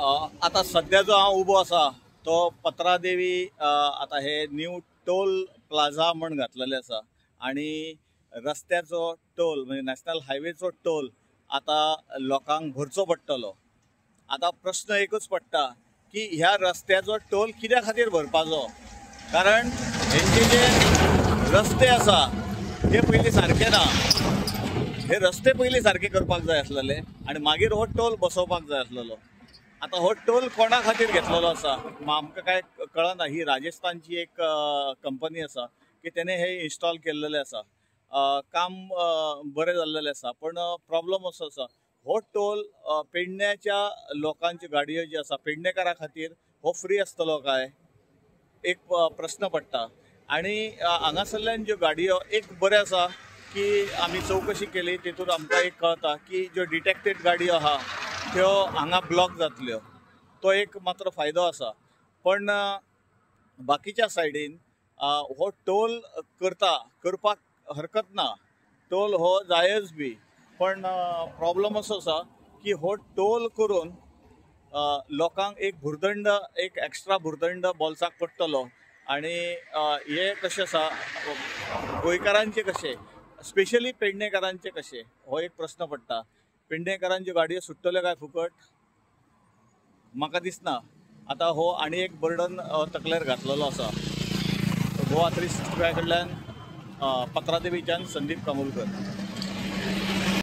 आता सध्या जो हांव उबो आसा तो पत्रादेवी आता हे न्यू टोल प्लाझा म्हण घातलेले आसा आणि रस्त्याचो टोल म्हणजे नॅशनल हायवेचो टोल आता लोकांक भरचो पडटलो। आता प्रश्न एकच पडटा की ह्या रस्त्याचो टोल कित्या खातीर भरपाचो, कारण हेंचे जे रस्ते आसा ते पयलीं सारके ना। हे रस्ते पयलीं सारके करपाक जाय आसलेले आणि मागीर हो टोल बसोवपाक जाय आसलेलो। आता हो टोल कोणा खातीर घेतलेलो आसा आमकां काय कळना। ही राजस्थानची एक कंपनी आसा की तेणे हे इन्स्टॉल केल्लेले आसा। काम बरें जाल्लेलें आसा, पण प्रॉब्लम असो आसा हो टोल पेडण्याच्या लोकांची गाडयो जी आसा पेडणेकारा खातीर हो फ्री आसतलो काय, एक प्रश्न पडटा। आणि हांगासरल्यान ज्यो गाडयो एक बरें आसा की आमी चवकशी केली तेतून आमकां एक कळटा की ज्यो डिटेक्टेड गाडयो आहा त्यो हांगा ब्लॉक जातल्यो, तो एक मात्र फायदो आसा। पण बाकीच्या सायडीन हो टोल करपाक हरकत ना, टोल हो जायज बी, पण प्रॉब्लम असो आसा की हो टोल करून लोकांक एक भुर्दंड, एक एक्स्ट्रा भुर्दंड बोल्साक पडटलो। आणि हे कशें आसा गोंयकारांचे कशें, स्पेशली पेडणेकारांचे कशें, हो एक प्रश्न पडटा। पेडणेकारांच्यो गाडयो सुट्टल्यो काय फुकट म्हाका दिसना। आता हो आनी एक बर्डन तकलेर घातलेलो आसा। गोवा 365 कडल्यान पत्रादेवीच्यान संदीप कामुलकर।